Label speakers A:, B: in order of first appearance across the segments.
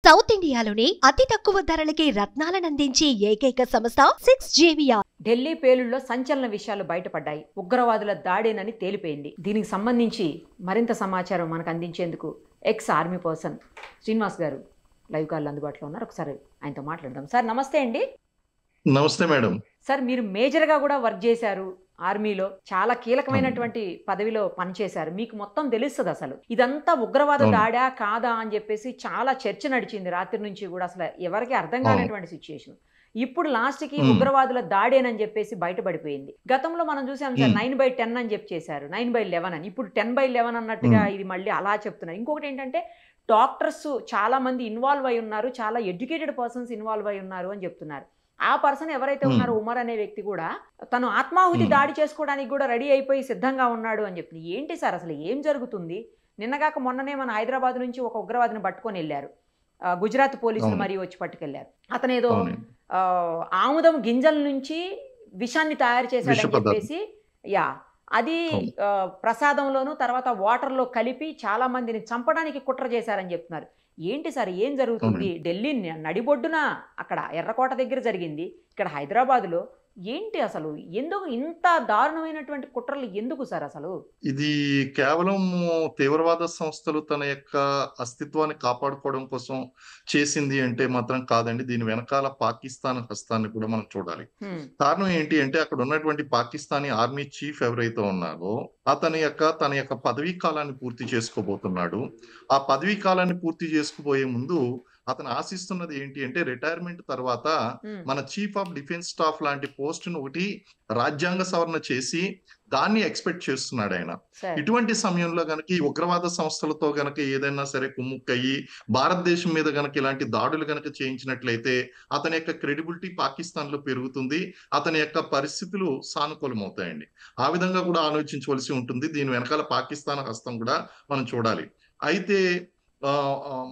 A: South ఇండియాలోనే అతి తక్కువ ధరలకి రత్నాలనందించే ఏకైక సంస్థ 6JVR.
B: ఢిల్లీ పేలుళ్లో సంచలన విషయాలు బయటపడ్డాయి. ఉగ్రవాదుల దాడేనని తేలిపోయింది. దీనికి సంబంధించి మరింత సమాచారం మనకు అందించేందుకు ఎక్స్ ఆర్మీ పర్సన్ శ్రీనివాస్ గారు లైవ్ కాల్ అందుబాటులో ఉన్నారు. ఒకసారి ఆయనతో మాట్లాడదాం. సార్ నమస్తే అండి.
C: నమస్తే మేడం.
B: సార్ మీరు మేజర్గా కూడా వర్క్ చేశారు, ఆర్మీలో చాలా కీలకమైనటువంటి పదవిలో పనిచేశారు. మీకు మొత్తం తెలుస్తుంది అసలు ఇదంతా ఉగ్రవాద దాడా కాదా అని చెప్పేసి చాలా చర్చ నడిచింది రాత్రి నుంచి కూడా. అసలు ఎవరికి అర్థం కానటువంటి సిచ్యుయేషన్. ఇప్పుడు లాస్ట్ కి ఉగ్రవాదుల దాడేనని చెప్పేసి బయటపడిపోయింది. గతంలో మనం చూసాం సార్ 9/10 అని చెప్పి చేశారు, 9/11 అని. ఇప్పుడు 10/11 అన్నట్టుగా ఇది మళ్ళీ అలా చెప్తున్నారు. ఇంకొకటి ఏంటంటే డాక్టర్స్ చాలా మంది ఇన్వాల్వ్ అయి ఉన్నారు, చాలా ఎడ్యుకేటెడ్ పర్సన్స్ ఇన్వాల్వ్ అయి ఉన్నారు అని చెప్తున్నారు. ఆ పర్సన్ ఎవరైతే ఉన్నారో ఉమర్ అనే వ్యక్తి కూడా తను ఆత్మాహుతి దాడి చేసుకోవడానికి కూడా రెడీ అయిపోయి సిద్ధంగా ఉన్నాడు అని చెప్తుంది. ఏంటి సార్ అసలు ఏం జరుగుతుంది? నిన్నగాక మొన్ననే మన హైదరాబాద్ నుంచి ఒక ఉగ్రవాదిని పట్టుకొని వెళ్ళారు, గుజరాత్ పోలీసులు మరీ వచ్చి పట్టుకెళ్లారు. అతను ఏదో ఆముదం గింజల నుంచి విషాన్ని తయారు చేశాడని చెప్పేసి అది ప్రసాదంలోను తర్వాత వాటర్లో కలిపి చాలా మందిని చంపడానికి కుట్ర చేశారని చెప్తున్నారు. ఏంటి సార్ ఏం జరుగుతుంది? ఢిల్లీ నడిబొడ్డున అక్కడ ఎర్రకోట దగ్గర జరిగింది, ఇక్కడ హైదరాబాద్లో ఏంటి అసలు? ఎందుకు ఇంత దారుణమైనటువంటి కుట్రలు ఎందుకు సార్ అసలు?
C: ఇది కేవలం తీవ్రవాద సంస్థలు తన యొక్క అస్తిత్వాన్ని కాపాడుకోవడం కోసం చేసింది అంటే మాత్రం కాదండి. దీని వెనకాల పాకిస్తాన్ హస్తాన్ని కూడా మనం చూడాలి. కారణం ఏంటి అంటే అక్కడ ఉన్నటువంటి పాకిస్తానీ ఆర్మీ చీఫ్ ఎవరైతే ఉన్నారో తన యొక్క పదవీ కాలాన్ని పూర్తి చేసుకోబోతున్నాడు. ఆ పదవీ కాలాన్ని పూర్తి చేసుకుపోయే ముందు అతను ఆశిస్తున్నది ఏంటి అంటే రిటైర్మెంట్ తర్వాత మన చీఫ్ ఆఫ్ డిఫెన్స్ స్టాఫ్ లాంటి పోస్టును ఒకటి రాజ్యాంగ సవరణ చేసి దాన్ని ఎక్స్పెక్ట్ చేస్తున్నాడు ఆయన. ఇటువంటి సమయంలో గనక ఈ ఉగ్రవాద సంస్థలతో గనక ఏదైనా సరే కుమ్ముక్కయ్యి భారతదేశం మీద గనక ఇలాంటి దాడులు గనక చేయించినట్లయితే అతని యొక్క క్రెడిబిలిటీ పాకిస్తాన్ లో పెరుగుతుంది, అతని యొక్క పరిస్థితులు సానుకూలమవుతాయండి. ఆ విధంగా కూడా ఆలోచించవలసి ఉంటుంది. దీని వెనకాల పాకిస్తాన్ హస్తం కూడా మనం చూడాలి. అయితే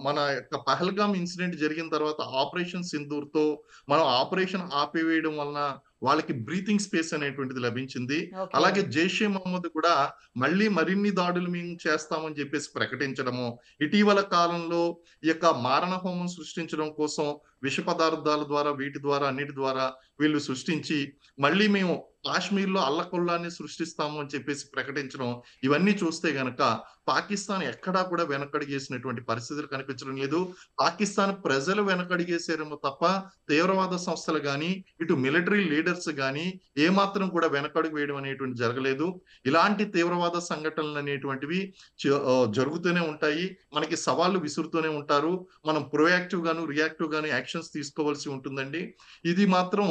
C: మన యొక్క పహల్గామ్ ఇన్సిడెంట్ జరిగిన తర్వాత ఆపరేషన్ సింధూర్ తో మనం ఆపరేషన్ ఆపివేయడం వలన వాళ్ళకి బ్రీతింగ్ స్పేస్ అనేటువంటిది లభించింది. అలాగే జైషే మహమ్మద్ కూడా మరిన్ని దాడులు మేము చేస్తామని చెప్పేసి ప్రకటించడము, ఇటీవల కాలంలో ఈ యొక్క మారణ హోమం సృష్టించడం కోసం విష పదార్థాల ద్వారా అన్నిటి ద్వారా వీళ్ళు సృష్టించి మళ్ళీ మేము కాశ్మీర్ లో అల్లకొల్లాన్ని సృష్టిస్తాము అని చెప్పేసి ప్రకటించడం, ఇవన్నీ చూస్తే గనక పాకిస్తాన్ ఎక్కడా కూడా వెనకడిగేసినటువంటి పరిస్థితులు కనిపించడం లేదు. పాకిస్తాన్ ప్రజలు వెనకడిగేసారేమో తప్ప తీవ్రవాద సంస్థలు గాని ఇటు మిలిటరీ లీడర్స్ గాని ఏమాత్రం కూడా వెనకడుగు వేయడం అనేటువంటి జరగలేదు. ఇలాంటి తీవ్రవాద సంఘటనలు అనేటువంటివి జరుగుతూనే ఉంటాయి, మనకి సవాళ్లు విసురుతూనే ఉంటారు. మనం ప్రొయాక్టివ్ గాను రియాక్టివ్ గాను యాక్షన్స్ తీసుకోవాల్సి ఉంటుందండి. ఇది మాత్రం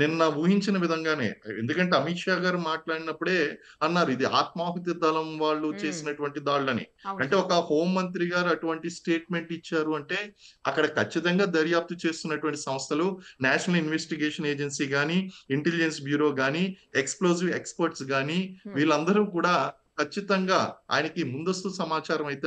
C: నిన్న ఊహించిన విధంగానే, ఎందుకంటే అమిత్ షా గారు మాట్లాడినప్పుడే అన్నారు ఇది ఆత్మాహుతి దళం వాళ్ళు చేసినటువంటి దాడులని. అంటే ఒక హోం మంత్రి గారు అటువంటి స్టేట్మెంట్ ఇచ్చారు అంటే అక్కడ ఖచ్చితంగా దర్యాప్తు చేస్తున్నటువంటి సంస్థలు నేషనల్ ఇన్వెస్టిగేషన్ ఏజెన్సీ గాని, ఇంటెలిజెన్స్ బ్యూరో గాని, ఎక్స్ప్లోజివ్ ఎక్స్పర్ట్స్ గాని వీళ్ళందరూ కూడా ఖచ్చితంగా ఆయనకి ముందస్తు సమాచారం అయితే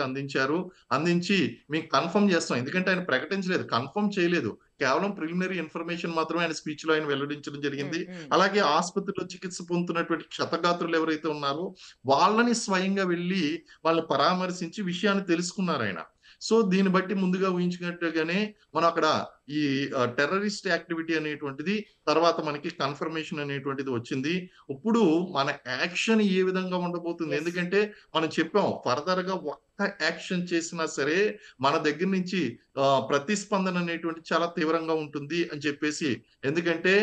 C: అందించి మేము కన్ఫర్మ్ చేస్తాం. ఎందుకంటే ఆయన ప్రకటించలేదు, కన్ఫర్మ్ చేయలేదు, కేవలం ప్రిలిమినరీ ఇన్ఫర్మేషన్ మాత్రమే ఆయన స్పీచ్ లో ఆయన వెల్లడించడం జరిగింది. అలాగే ఆసుపత్రిలో చికిత్స పొందుతున్నటువంటి క్షతగాత్రులు ఎవరైతే ఉన్నారో వాళ్ళని స్వయంగా వెళ్ళి వాళ్ళని పరామర్శించి విషయాన్ని తెలుసుకున్నారు ఆయన. సో దీన్ని బట్టి ముందుగా ఊహించినట్టుగానే మనం అక్కడ ఈ టెర్రరిస్ట్ యాక్టివిటీ అనేటువంటిది తర్వాత మనకి కన్ఫర్మేషన్ అనేటువంటిది వచ్చింది. ఇప్పుడు మన యాక్షన్ ఏ విధంగా ఉండబోతుంది? ఎందుకంటే మనం చెప్పాం ఫర్దర్ గా ఒక్క యాక్షన్ చేసినా సరే మన దగ్గర నుంచి ప్రతిస్పందన అనేటువంటి చాలా తీవ్రంగా ఉంటుంది అని చెప్పేసి. ఎందుకంటే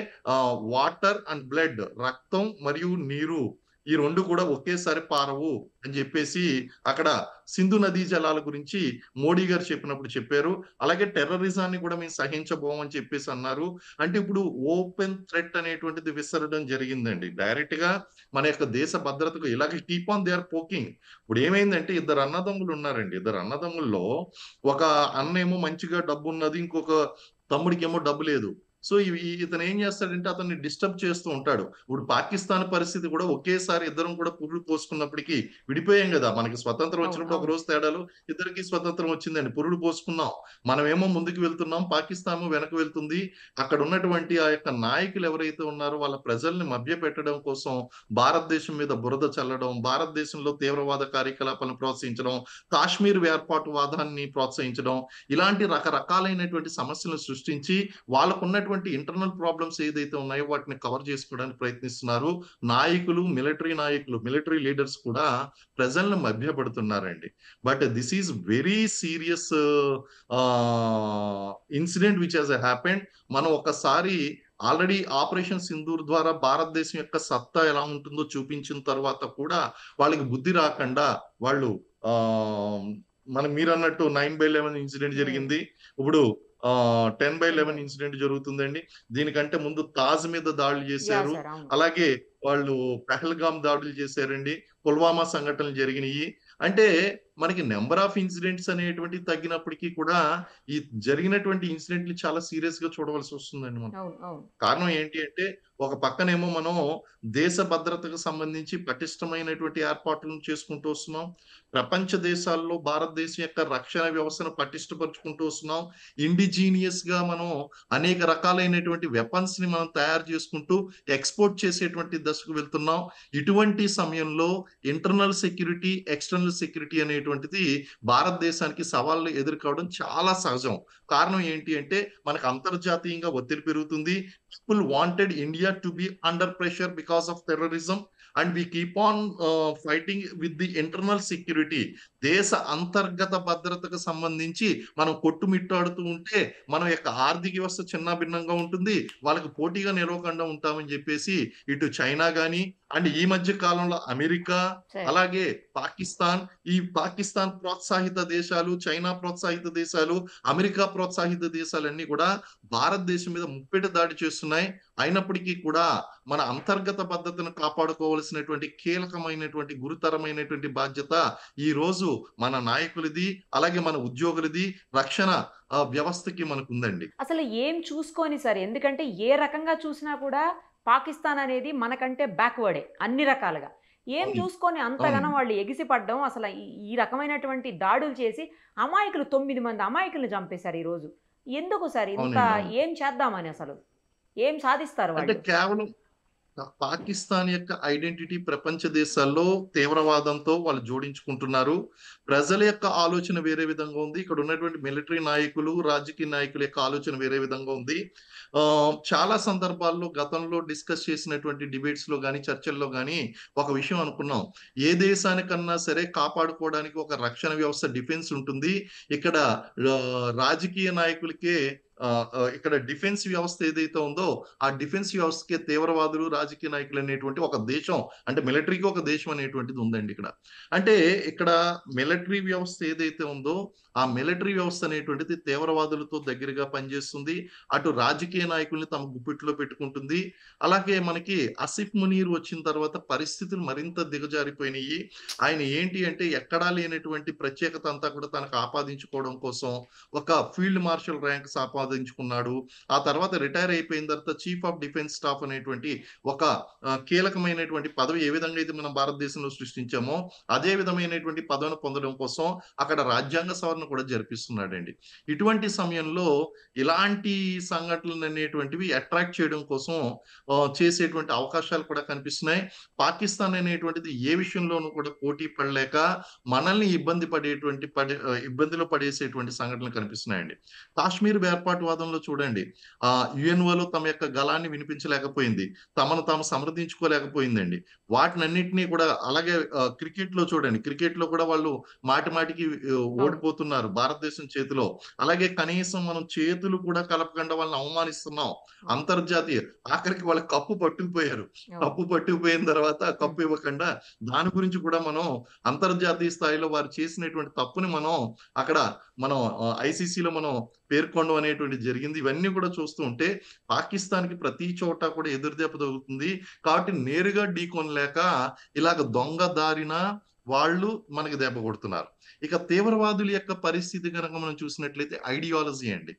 C: వాటర్ అండ్ బ్లడ్, రక్తం మరియు నీరు, ఈ రెండు కూడా ఒకేసారి పారవు అని చెప్పేసి అక్కడ సింధు నదీ జలాల గురించి మోడీ గారు చెప్పినప్పుడు చెప్పారు. అలాగే టెర్రరిజాన్ని కూడా మేము సహించబోమని చెప్పేసి అన్నారు. అంటే ఇప్పుడు ఓపెన్ థ్రెట్ అనేటువంటిది విసరడం జరిగిందండి. డైరెక్ట్ గా మన యొక్క దేశ భద్రతకు ఇలాగే keep on they are poking. ఇప్పుడు ఏమైందంటే ఇద్దరు అన్నదమ్ములు ఉన్నారండి. ఇద్దరు అన్నదమ్ముల్లో ఒక అన్న ఏమో మంచిగా డబ్బు ఉన్నది, ఇంకొక తమ్ముడికి ఏమో డబ్బు లేదు. సో ఇతను ఏం చేస్తాడంటే అతన్ని డిస్టర్బ్ చేస్తూ ఉంటాడు. ఇప్పుడు పాకిస్తాన్ పరిస్థితి కూడా ఒకేసారి ఇద్దరం కూడా పురుడు పోసుకున్నప్పటికీ విడిపోయాం కదా, మనకి స్వతంత్రం
B: అవును,
C: వచ్చినప్పుడు ఒక
B: అవును.
C: రోజు తేడాలు ఇద్దరికి స్వతంత్రం వచ్చిందండి, పురుడు పోసుకున్నాం. మనమేమో ముందుకు వెళ్తున్నాం, పాకిస్తాన్ వెనక్కి వెళ్తుంది. అక్కడ ఉన్నటువంటి ఆ యొక్క నాయకులు ఎవరైతే ఉన్నారో వాళ్ళ ప్రజల్ని మభ్య పెట్టడం కోసం భారతదేశం మీద బురద చల్లడం, భారతదేశంలో తీవ్రవాద కార్యకలాపాలను ప్రోత్సహించడం, కాశ్మీర్ వేర్పాటు వాదాన్ని ప్రోత్సహించడం, ఇలాంటి రకరకాలైనటువంటి సమస్యలను సృష్టించి వాళ్ళకున్నటువంటి ఇంటర్నల్ ప్రాబ్లమ్స్ ఏదైతే ఉన్నాయో వాటిని కవర్ చేసుకోవడానికి ప్రయత్నిస్తున్నారు. నాయకులు, మిలిటరీ లీడర్స్ కూడా ప్రజలను మభ్యపెడుతున్నారండి. But this is very serious incident which has happened. మనం ఒకసారి ఆల్రెడీ ఆపరేషన్ సింధూర్ ద్వారా భారతదేశం యొక్క సత్తా ఎలా ఉంటుందో చూపించిన తర్వాత కూడా వాళ్ళకి బుద్ధి రాకుండా వాళ్ళు ఆ మీరు అన్నట్టు 9/11 ఇన్సిడెంట్ జరిగింది. ఇప్పుడు 10/11 ఇన్సిడెంట్ జరుగుతుందండి. దీనికంటే ముందు తాజ్ మీద దాడులు చేశారు.
B: చేశారు, అవును.
C: అలాగే వాళ్ళు పెహల్గాం దాడులు చేశారండి. పుల్వామా సంఘటనలు జరిగినాయి. అంటే మనకి నెంబర్ ఆఫ్ ఇన్సిడెంట్స్ అనేటువంటివి తగ్గినప్పటికీ కూడా ఈ జరిగినటువంటి ఇన్సిడెంట్లు చాలా సీరియస్ గా చూడవలసి వస్తుందండి మనం.
B: అవును, అవును.
C: కారణం ఏంటి అంటే ఒక పక్కనేమో మనం దేశ భద్రతకు సంబంధించి పటిష్టమైనటువంటి ఏర్పాట్లను చేసుకుంటూ వస్తున్నాం. ప్రపంచ దేశాల్లో భారతదేశం యొక్క రక్షణ వ్యవస్థను పటిష్టపరుచుకుంటూ వస్తున్నాం. ఇండిజీనియస్ గా మనం అనేక రకాలైనటువంటి వెపన్స్ ని మనం తయారు చేసుకుంటూ ఎక్స్పోర్ట్ చేసేటువంటి దశకు వెళ్తున్నాం. ఇటువంటి సమయంలో ఇంటర్నల్ సెక్యూరిటీ, ఎక్స్టర్నల్ సెక్యూరిటీ అనేటువంటిది భారతదేశానికి సవాళ్ళు ఎదుర్కోవడం చాలా సహజం. కారణం ఏంటి అంటే మనకు అంతర్జాతీయంగా ఒత్తిడి పెరుగుతుంది. People wanted India to be under pressure because of terrorism, and we keep on fighting with the internal security. దేశ అంతర్గత భద్రతకు సంబంధించి మనం కొట్టుమిట్టాడుతూ ఉంటే మన యొక్క ఆర్థిక వ్యవస్థ చిన్న భిన్నంగా ఉంటుంది, వాళ్ళకి పోటీగా నిలవకుండా ఉంటామని చెప్పేసి ఇటు చైనా గాని అండ్ ఈ మధ్య కాలంలో అమెరికా, అలాగే పాకిస్తాన్ ప్రోత్సాహిత దేశాలు, చైనా ప్రోత్సాహిత దేశాలు, అమెరికా ప్రోత్సాహిత దేశాలన్నీ కూడా భారతదేశం మీద ముప్పెట దాడి చేస్తున్నాయి. అయినప్పటికీ కూడా మన అంతర్గత భద్రతను కాపాడుకోవాల్సినటువంటి కీలకమైనటువంటి గురుతరమైనటువంటి బాధ్యత ఈ రోజు మన నాయకులది, అలాగే మన ఉద్యోగులది, రక్షణ వ్యవస్థకి మనకు ఉందండి.
B: అసలు ఏం చూసుకొని సార్, ఎందుకంటే ఏ రకంగా చూసినా కూడా పాకిస్తాన్ అనేది మనకంటే బ్యాక్వర్డే అన్ని రకాలుగా. ఏం చూసుకొని అంతగానో వాళ్ళు ఎగిసిపడ్డం, అసలు ఈ రకమైనటువంటి దాడులు చేసి అమాయకులు 9 మంది అమాయకులను చంపేశారు ఈ రోజు. ఎందుకు సార్ ఇంత? ఏం చేద్దామని, అసలు ఏం సాధిస్తారు
C: అంటే
B: వాళ్ళు?
C: కేవలం పాకిస్తాన్ యొక్క ఐడెంటిటీ ప్రపంచ దేశాల్లో తీవ్రవాదంతో వాళ్ళు జోడించుకుంటున్నారు. ప్రజల యొక్క ఆలోచన వేరే విధంగా ఉంది. ఇక్కడ ఉన్నటువంటి మిలిటరీ నాయకులు, రాజకీయ నాయకుల యొక్క ఆలోచన వేరే విధంగా ఉంది. చాలా సందర్భాల్లో గతంలో డిస్కస్ చేసినటువంటి డిబేట్స్ లో గానీ, చర్చల్లో గానీ ఒక విషయం అనుకున్నాం. ఏ దేశానికన్నా సరే కాపాడుకోవడానికి ఒక రక్షణ వ్యవస్థ, డిఫెన్స్ ఉంటుంది. ఇక్కడ రాజకీయ నాయకులకే ఇక్కడ డిఫెన్స్ వ్యవస్థ ఏదైతే ఉందో ఆ డిఫెన్స్ వ్యవస్థకి తీవ్రవాదులు, రాజకీయ నాయకులు అనేటువంటి ఒక దేశం, అంటే మిలిటరీకి ఒక దేశం అనేటువంటిది ఉందండి ఇక్కడ. అంటే ఇక్కడ మిలిటరీ వ్యవస్థ ఏదైతే ఉందో ఆ మిలిటరీ వ్యవస్థ అనేటువంటిది తీవ్రవాదులతో దగ్గరగా పనిచేస్తుంది. అటు రాజకీయ నాయకుల్ని తమ గుప్పిట్లో పెట్టుకుంటుంది. అలాగే మనకి ఆసిఫ్ మునీర్ వచ్చిన తర్వాత పరిస్థితులు మరింత దిగజారిపోయినాయి. ఆయన ఏంటి అంటే ఎక్కడా లేనటువంటి ప్రత్యేకత అంతా కూడా తనకు ఆపాదించుకోవడం కోసం ఒక ఫీల్డ్ మార్షల్ ర్యాంక్ ఆపాదించుకున్నాడు. ఆ తర్వాత రిటైర్ అయిపోయిన తర్వాత చీఫ్ ఆఫ్ డిఫెన్స్ స్టాఫ్ అనేటువంటి ఒక కీలకమైనటువంటి పదవి ఏ విధంగా అయితే మనం భారతదేశంలో సృష్టించామో అదే విధమైనటువంటి పదవిని పొందడం కోసం అక్కడ రాజ్యాంగ సవరణ కూడా జరిపిస్తున్నాడండి. ఇటువంటి సమయంలో ఇలాంటి సంఘటనలు అనేటువంటివి అట్రాక్ట్ చేయడం కోసం చేసేటువంటి అవకాశాలు కూడా కనిపిస్తున్నాయి. పాకిస్తాన్ అనేటువంటిది ఏ విషయంలోనూ కూడా పోటీ పడలేక మనల్ని ఇబ్బందిలో పడేసేటువంటి సంఘటనలు కనిపిస్తున్నాయండి. కాశ్మీర్ వేర్పాటువాదంలో చూడండి, యుఎన్ఓలో తమ యొక్క గళాన్ని వినిపించలేకపోయింది, తమను తాము సమర్థించుకోలేకపోయిందండి. వాటినన్నింటినీ కూడా అలాగే క్రికెట్ లో చూడండి, క్రికెట్ లో కూడా వాళ్ళు మాటికి ఓడిపోతున్నారు భారతదేశం చేతిలో. అలాగే కనీసం మనం చేతులు కూడా కలపకుండా వాళ్ళని అవమానిస్తున్నాం. అంతర్జాతీయ ఆఖరికి వాళ్ళ కప్పు పట్టుకుపోయిన తర్వాత కప్పు ఇవ్వకుండా దాని గురించి కూడా మనం అంతర్జాతీయ స్థాయిలో వారు చేసినటువంటి తప్పుని మనం ఐసీసీలో మనం పేర్కొనడం అనేటువంటి జరిగింది. ఇవన్నీ కూడా చూస్తూ ఉంటే పాకిస్తాన్ కి ప్రతి చోట కూడా ఎదురుదెబ్బ తగులుతుంది. కాబట్టి నేరుగా ఢీకొనలేక ఇలాగ దొంగ దారిన వాళ్ళు మనకి దెబ్బ కొడుతున్నారు. ఇక తీవ్రవాదుల యొక్క పరిస్థితి కనుక మనం చూసినట్లయితే ఐడియాలజీ అండి.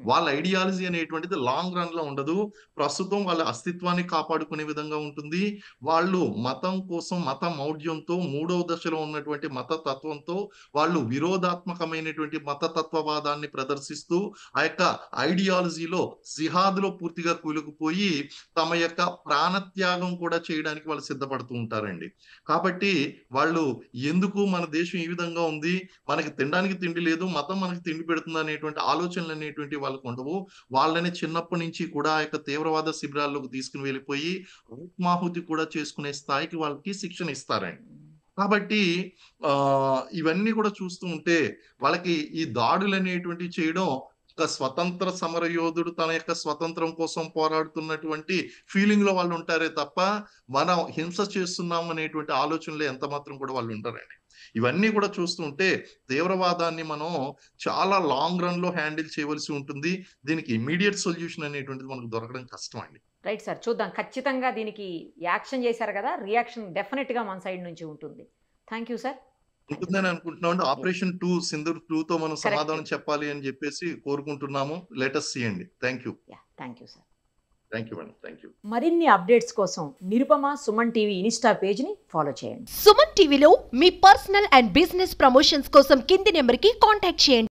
C: వాళ్ళ ఐడియాలజీ అనేటువంటిది లాంగ్ రన్ లో ఉండదు. ప్రస్తుతం వాళ్ళ అస్తిత్వాన్ని కాపాడుకునే విధంగా ఉంటుంది. వాళ్ళు మతం కోసం మత మౌఢ్యంతో మూడవ దశలో ఉన్నటువంటి మత తత్వంతో వాళ్ళు విరోధాత్మకమైనటువంటి మత తత్వవాదాన్ని ప్రదర్శిస్తూ ఆ యొక్క ఐడియాలజీలో జిహాద్లో పూర్తిగా కూలుకుపోయి తమ యొక్క ప్రాణత్యాగం కూడా చేయడానికి వాళ్ళు సిద్ధపడుతూ ఉంటారండి. కాబట్టి వాళ్ళు ఎందుకు మన దేశం ఈ విధంగా ఉంది, మనకి తినడానికి తిండి లేదు, మతం మనకి తిండి పెడుతుంది అనేటువంటి ఆలోచనలు అనేటువంటి వాళ్ళకు ఉండవు. వాళ్ళని చిన్నప్పటి నుంచి కూడా ఆ యొక్క తీవ్రవాద శిబిరాల్లోకి తీసుకుని వెళ్ళిపోయి ఆత్మాహుతి కూడా చేసుకునే స్థాయికి వాళ్ళకి శిక్షణ ఇస్తారండి. కాబట్టి ఇవన్నీ కూడా చూస్తూ ఉంటే వాళ్ళకి ఈ దాడులు అనేటువంటివి చేయడం ఒక స్వతంత్ర సమర యోధుడు తన యొక్క స్వతంత్రం కోసం పోరాడుతున్నటువంటి ఫీలింగ్ లో వాళ్ళు ఉంటారే తప్ప మనం హింస చేస్తున్నాం అనేటువంటి ఆలోచనలో ఎంత మాత్రం కూడా వాళ్ళు ఉంటారండి. ఇవన్నీ కూడా చూస్తుంటే తీవ్రవాదాన్ని మనం చాలా లాంగ్ రన్ లో హ్యాండిల్ చేయవలసి ఉంటుంది. దీనికి ఇమ్మీడియట్ సొల్యూషన్ అనేటువంటిది మనకు దొరకడం కష్టం అండి.
B: రైట్ సార్, చూద్దాం. ఖచ్చితంగా దీనికి యాక్షన్ చేశారు కదా, రియాక్షన్ డెఫినెట్ గా మన సైడ్ నుంచి ఉంటుంది. Thank you sir.
C: ఉంటుందని అనుకుంటున్నాం అండి. ఆపరేషన్ 2 సింధూర్ 2 తో మనం సమాధానం చెప్పాలి అని చెప్పేసి కోరుకుంటున్నాము. లెటస్ సీ అండి. Thank you.
B: Thank you sir.
C: Thank you అండి. Thank you.
B: మరిన్ని అప్డేట్స్ కోసం Nirupama Suman TV insta page ని ఫాలో చేయండి.
A: సుమన్ టీవీలో మీ పర్సనల్ అండ్ బిజినెస్ ప్రమోషన్స్ కోసం కింది నెంబర్ కి కాంటాక్ట్ చేయండి.